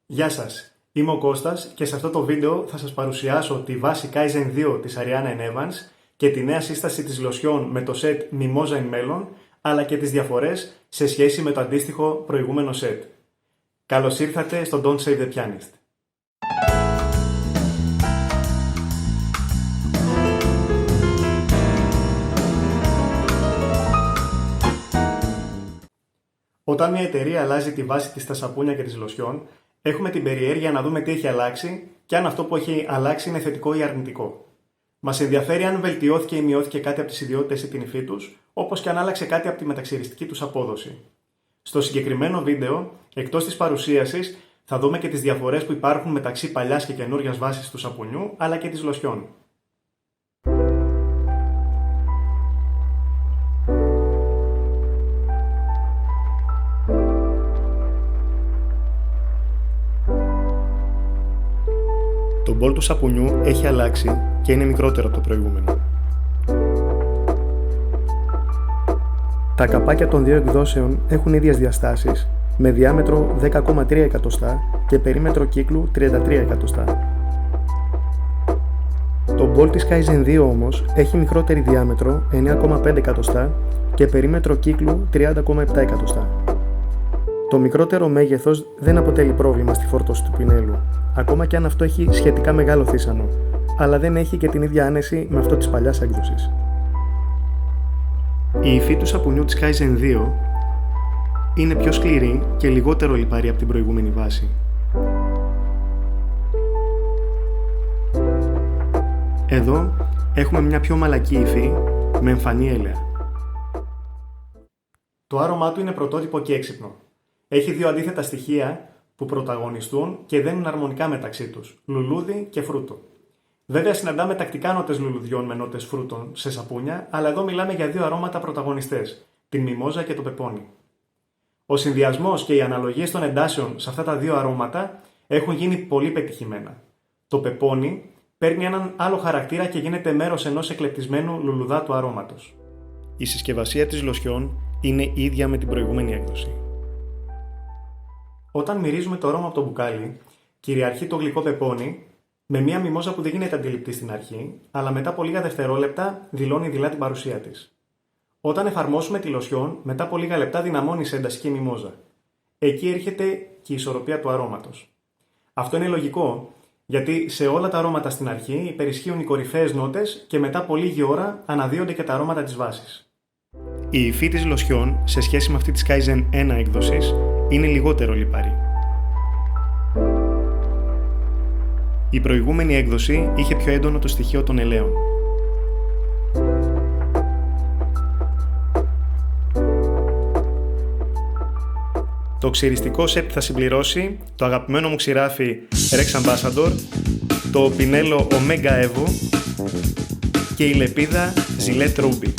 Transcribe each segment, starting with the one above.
Γεια σας, είμαι ο Κώστας και σε αυτό το βίντεο θα σας παρουσιάσω τη βάση Kaizen 2 της Ariana Evans και τη νέα σύσταση της λοσιόν με το set Mimosa in Melon, αλλά και τις διαφορές σε σχέση με το αντίστοιχο προηγούμενο set. Καλώς ήρθατε στο Don't Save the Pianist. Όταν μια εταιρεία αλλάζει τη βάση της στα σαπούνια και της λοσιόν, έχουμε την περιέργεια να δούμε τι έχει αλλάξει και αν αυτό που έχει αλλάξει είναι θετικό ή αρνητικό. Μας ενδιαφέρει αν βελτιώθηκε ή μειώθηκε κάτι από τις ιδιότητες ή την υφή τους, όπως και αν άλλαξε κάτι από τη μεταξυριστική τους απόδοση. Στο συγκεκριμένο βίντεο, εκτός της παρουσίασης, θα δούμε και τις διαφορές που υπάρχουν μεταξύ παλιάς και καινούριας βάσης του σαπουνιού, αλλά και της λοσιόν. Το μπολ του σαπουνιού έχει αλλάξει και είναι μικρότερο από το προηγούμενο. Τα καπάκια των δύο εκδόσεων έχουν ίδιες διαστάσεις, με διάμετρο 10,3 εκατοστά και περίμετρο κύκλου 33 εκατοστά. Το μπολ της Kaizen 2 όμως έχει μικρότερη διάμετρο 9,5 εκατοστά και περίμετρο κύκλου 30,7 εκατοστά. Το μικρότερο μέγεθος δεν αποτελεί πρόβλημα στη φόρτωση του πινέλου, ακόμα και αν αυτό έχει σχετικά μεγάλο θύσανο, αλλά δεν έχει και την ίδια άνεση με αυτό της παλιάς έκδοσης. Η υφή του σαπουνιού της Kaizen 2 είναι πιο σκληρή και λιγότερο λιπαρή από την προηγούμενη βάση. Εδώ έχουμε μια πιο μαλακή υφή με εμφανή έλαια. Το άρωμά του είναι πρωτότυπο και έξυπνο. Έχει δύο αντίθετα στοιχεία που πρωταγωνιστούν και δένουν αρμονικά μεταξύ τους, λουλούδι και φρούτο. Βέβαια, συναντάμε τακτικά νότες λουλουδιών με νότες φρούτων σε σαπούνια, αλλά εδώ μιλάμε για δύο αρώματα πρωταγωνιστές, την μιμόζα και το πεπόνι. Ο συνδυασμός και οι αναλογίες των εντάσεων σε αυτά τα δύο αρώματα έχουν γίνει πολύ πετυχημένα. Το πεπόνι παίρνει έναν άλλο χαρακτήρα και γίνεται μέρος ενός εκλεπτισμένου λουλουδάτου αρώματος. Η συσκευασία της λοσιόν είναι ίδια με την προηγούμενη έκδοση. Όταν μυρίζουμε το αρώμα από το μπουκάλι, κυριαρχεί το γλυκό πεπόνι με μια μιμόζα που δεν γίνεται αντιληπτή στην αρχή, αλλά μετά από λίγα δευτερόλεπτα δηλώνει δειλά την παρουσία της. Όταν εφαρμόσουμε τη λοσιόν, μετά από λίγα λεπτά δυναμώνει σε εντασική μιμόζα. Εκεί έρχεται και η ισορροπία του αρώματος. Αυτό είναι λογικό, γιατί σε όλα τα αρώματα στην αρχή υπερισχύουν οι κορυφαίες νότες και μετά από λίγη ώρα αναδύονται και τα αρώματα της βάσης. Η υφή της λοσιόν σε σχέση με αυτή της Kaizen 1 έκδοσης είναι λιγότερο λιπαρή. Η προηγούμενη έκδοση είχε πιο έντονο το στοιχείο των ελαίων. Το ξυριστικό σετ θα συμπληρώσει το αγαπημένο μου ξηράφι Rex Ambassador, το πινέλο Omega Evo και η λεπίδα Gillette Ruby.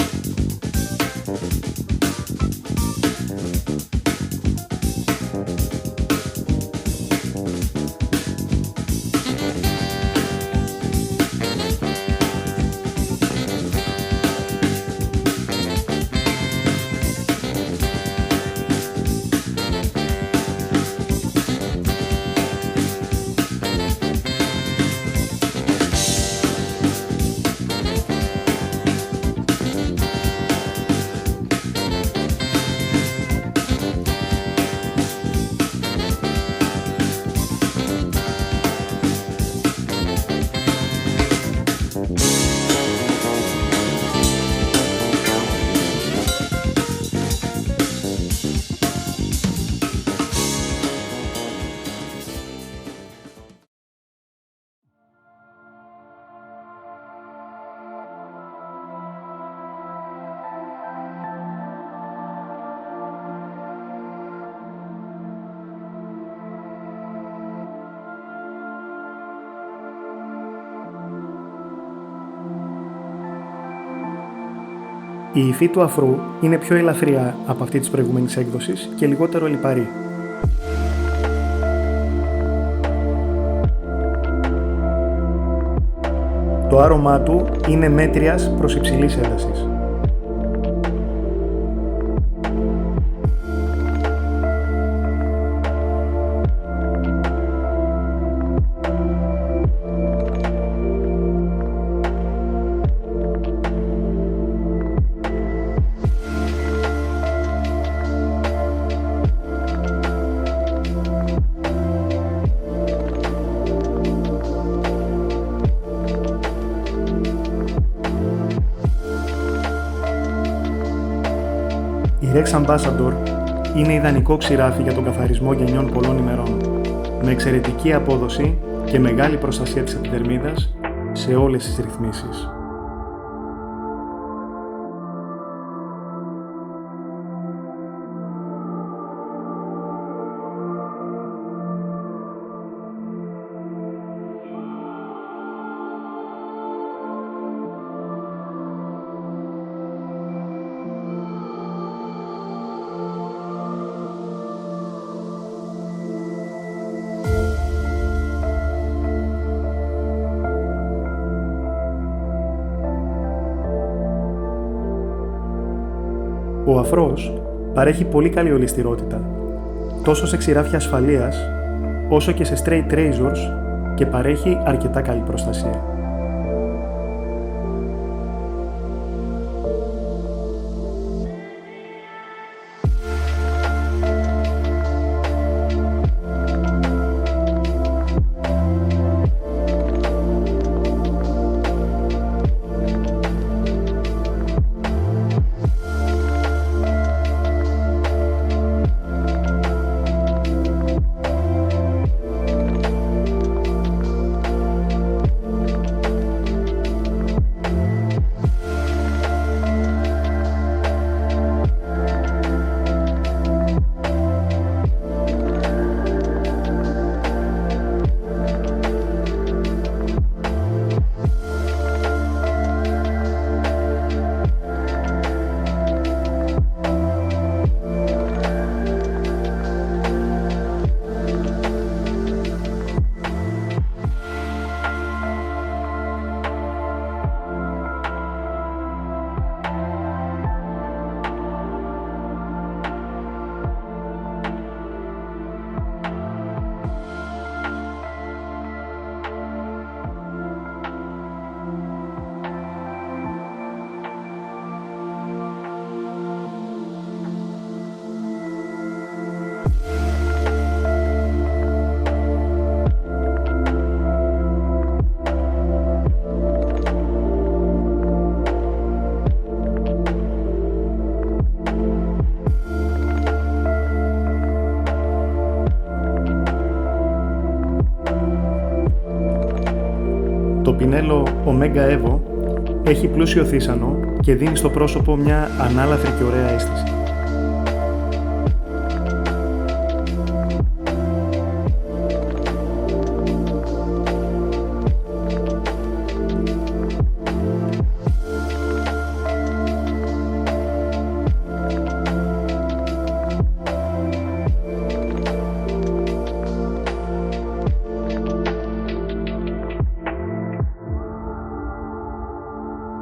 Η υφή του αφρού είναι πιο ελαφριά από αυτή της προηγούμενης έκδοσης και λιγότερο λιπαρή. Το άρωμά του είναι μέτριας προς υψηλής έντασης. Gex Ambassador είναι ιδανικό ξηράφι για τον καθαρισμό γενιών πολλών ημερών, με εξαιρετική απόδοση και μεγάλη προστασία της επιδερμίδας σε όλες τις ρυθμίσεις. Ο αφρός παρέχει πολύ καλή ολιστηρότητα, τόσο σε ξηράφια ασφαλείας, όσο και σε straight razors και παρέχει αρκετά καλή προστασία. Το πινέλο Omega Evo έχει πλούσιο θύσανο και δίνει στο πρόσωπο μια ανάλαφρη και ωραία αίσθηση.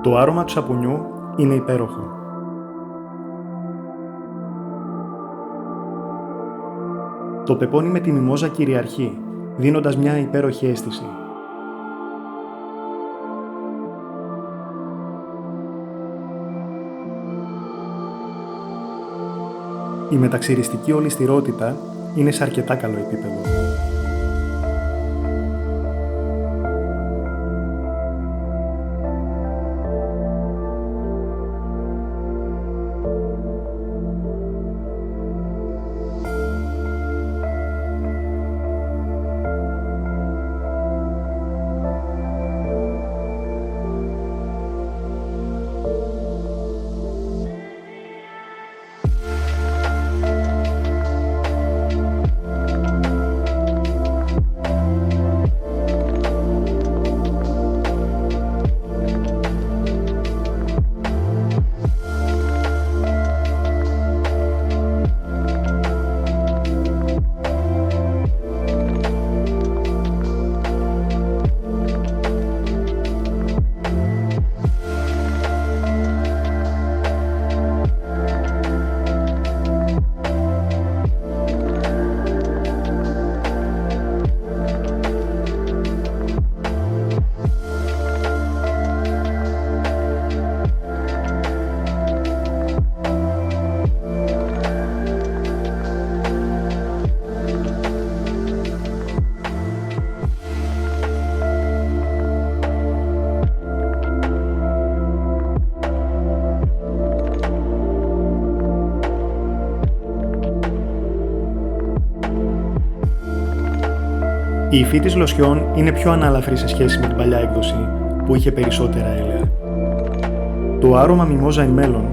Το άρωμα του σαπουνιού είναι υπέροχο. Το πεπόνι με τη μιμόζα κυριαρχεί, δίνοντας μια υπέροχη αίσθηση. Η μεταξυριστική ολιστηρότητα είναι σε αρκετά καλό επίπεδο. Η υφή της λοσιόν είναι πιο ανάλαφρη σε σχέση με την παλιά έκδοση που είχε περισσότερα έλαια. Το άρωμα Mimosa in Melon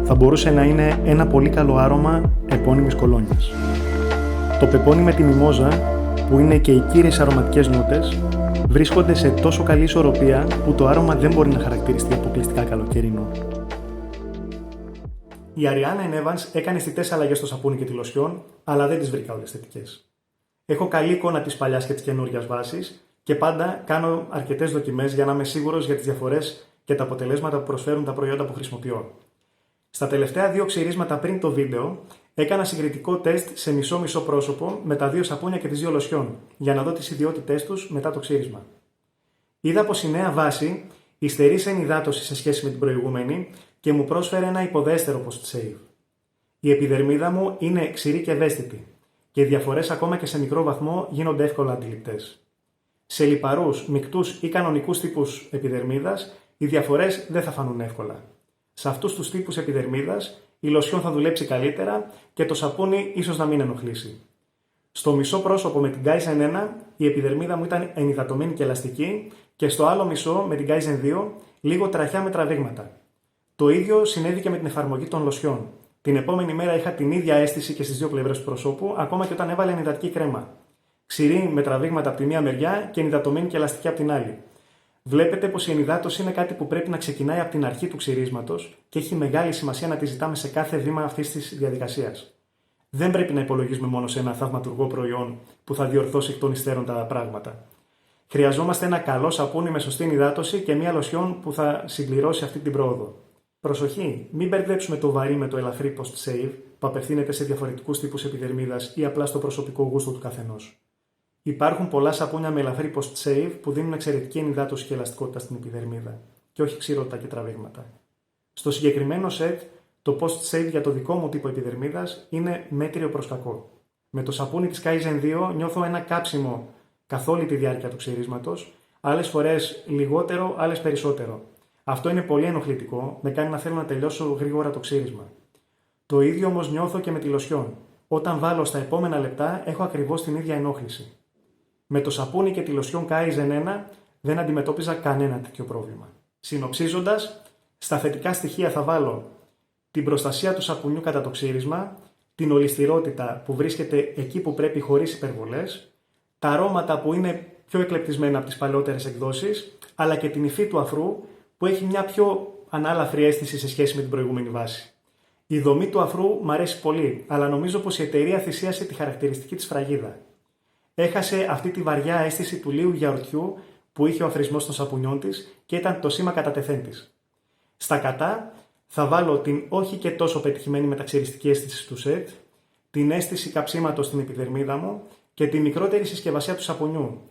θα μπορούσε να είναι ένα πολύ καλό άρωμα επώνυμης κολόνιας. Το πεπόνι με τη μιμόζα, που είναι και οι κύριες αρωματικές νότες, βρίσκονται σε τόσο καλή ισορροπία που το άρωμα δεν μπορεί να χαρακτηριστεί αποκλειστικά καλοκαιρινό. Η Ariana Evans έκανε αισθητές αλλαγές στο σαπούνι και τη λοσιόν, αλλά δεν τις βρήκα όλες θετικές. Έχω καλή εικόνα της παλιάς και της καινούριας βάσης και πάντα κάνω αρκετές δοκιμές για να είμαι σίγουρος για τις διαφορές και τα αποτελέσματα που προσφέρουν τα προϊόντα που χρησιμοποιώ. Στα τελευταία 2 ξυρίσματα πριν το βίντεο, έκανα συγκριτικό τεστ σε μισό-μισό πρόσωπο με τα 2 σαπούνια και τις 2 λοσιόν, για να δω τις ιδιότητές τους μετά το ξύρισμα. Είδα πως η νέα βάση υστερεί σε ενυδάτωση σε σχέση με την προηγούμενη και μου πρόσφερε ένα υποδέστερο post-shave. Η επιδερμίδα μου είναι ξηρή και ευαίσθητη και οι διαφορές ακόμα και σε μικρό βαθμό γίνονται εύκολα αντιληπτές. Σε λιπαρούς, μικτούς ή κανονικούς τύπους επιδερμίδας, οι διαφορές δεν θα φανούν εύκολα. Σε αυτούς τους τύπους επιδερμίδας, η λοσιόν θα δουλέψει καλύτερα και το σαπούνι ίσως να μην ενοχλήσει. Στο μισό πρόσωπο με την Kaizen 1, η επιδερμίδα μου ήταν ενυδατωμένη και ελαστική και στο άλλο μισό με την Kaizen 2, λίγο τραχιά με τραβήγματα. Το ίδιο συνέβη και με την εφαρμογή των λοσιών. Την επόμενη μέρα είχα την ίδια αίσθηση και στις 2 πλευρές του προσώπου, ακόμα και όταν έβαλε ενυδατική κρέμα. Ξηρή με τραβήγματα από τη μία μεριά και ενυδατωμένη και ελαστική από την άλλη. Βλέπετε πως η ενυδάτωση είναι κάτι που πρέπει να ξεκινάει από την αρχή του ξυρίσματος και έχει μεγάλη σημασία να τη ζητάμε σε κάθε βήμα αυτής της διαδικασίας. Δεν πρέπει να υπολογίζουμε μόνο σε ένα θαυματουργό προϊόν που θα διορθώσει εκ των υστέρων τα πράγματα. Χρειαζόμαστε ένα καλό σαπούνι με σωστή ενυδάτωση και μια λοσιόν που θα συμπληρώσει αυτή την πρόοδο. Προσοχή, μην μπερδέψουμε το βαρύ με το ελαφρύ post-shave που απευθύνεται σε διαφορετικούς τύπους επιδερμίδας ή απλά στο προσωπικό γούστο του καθενός. Υπάρχουν πολλά σαπούνια με ελαφρύ post-shave που δίνουν εξαιρετική ενυδάτωση και ελαστικότητα στην επιδερμίδα, και όχι ξηρότητα και τραβήγματα. Στο συγκεκριμένο σετ, το post-shave για το δικό μου τύπο επιδερμίδας είναι μέτριο προς κακό. Με το σαπούνι της Kaizen 2 νιώθω ένα κάψιμο καθ' όλη τη διάρκεια του ξυρίσματος, άλλες φορές λιγότερο, άλλες περισσότερο. Αυτό είναι πολύ ενοχλητικό, με κάνει να θέλω να τελειώσω γρήγορα το ξύρισμα. Το ίδιο όμως νιώθω και με τη λοσιόν. Όταν βάλω στα επόμενα λεπτά, έχω ακριβώς την ίδια ενόχληση. Με το σαπούνι και τη λοσιόν Kaizen 1 δεν αντιμετώπιζα κανένα τέτοιο πρόβλημα. Συνοψίζοντας, στα θετικά στοιχεία θα βάλω την προστασία του σαπουνιού κατά το ξύρισμα, την ολισθηρότητα που βρίσκεται εκεί που πρέπει χωρίς υπερβολές, τα αρώματα που είναι πιο εκλεπτισμένα από τις παλαιότερες εκδόσεις, αλλά και την υφή του αφρού που έχει μια πιο ανάλαφρη αίσθηση σε σχέση με την προηγούμενη βάση. Η δομή του αφρού μου αρέσει πολύ, αλλά νομίζω πως η εταιρεία θυσίασε τη χαρακτηριστική της φραγίδα. Έχασε αυτή τη βαριά αίσθηση του λίου γιαουρτιού που είχε ο αφρισμός των σαπουνιών της και ήταν το σήμα κατά τεθέν της. Στα κατά θα βάλω την όχι και τόσο πετυχημένη μεταξυριστική αίσθηση του σετ, την αίσθηση καψίματος στην επιδερμίδα μου και τη μικρότερη συσκευασία του σαπουνιού.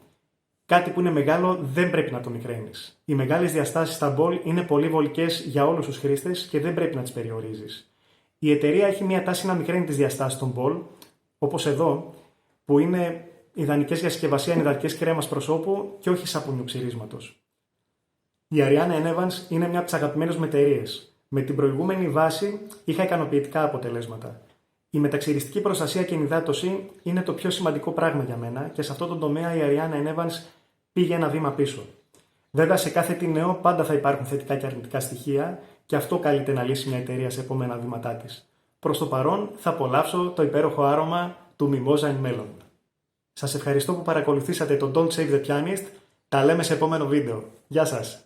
Κάτι που είναι μεγάλο δεν πρέπει να το μικραίνεις. Οι μεγάλες διαστάσεις στα μπολ είναι πολύ βολικές για όλους τους χρήστες και δεν πρέπει να τις περιορίζεις. Η εταιρεία έχει μια τάση να μικραίνει τις διαστάσεις των μπολ, όπως εδώ, που είναι ιδανικές για συσκευασία ενυδατικής κρέμας προσώπου και όχι σαπουνιού ξυρίσματος. Η Ariana Evans είναι μια από τις αγαπημένες μου εταιρείες. Με την προηγούμενη βάση είχα ικανοποιητικά αποτελέσματα. Η μεταξυριστική προστασία και ενυδάτωση είναι το πιο σημαντικό πράγμα για μένα και σε αυτό το τομέα η Ariana Evans πήγε ένα βήμα πίσω. Βέβαια, σε κάθε τι νέο πάντα θα υπάρχουν θετικά και αρνητικά στοιχεία και αυτό καλείται να λύσει μια εταιρεία σε επόμενα βήματά της. Προς το παρόν θα απολαύσω το υπέροχο άρωμα του Mimosa in Melon. Σας ευχαριστώ που παρακολουθήσατε το Don't Save the Pianist. Τα λέμε σε επόμενο βίντεο. Γεια σας!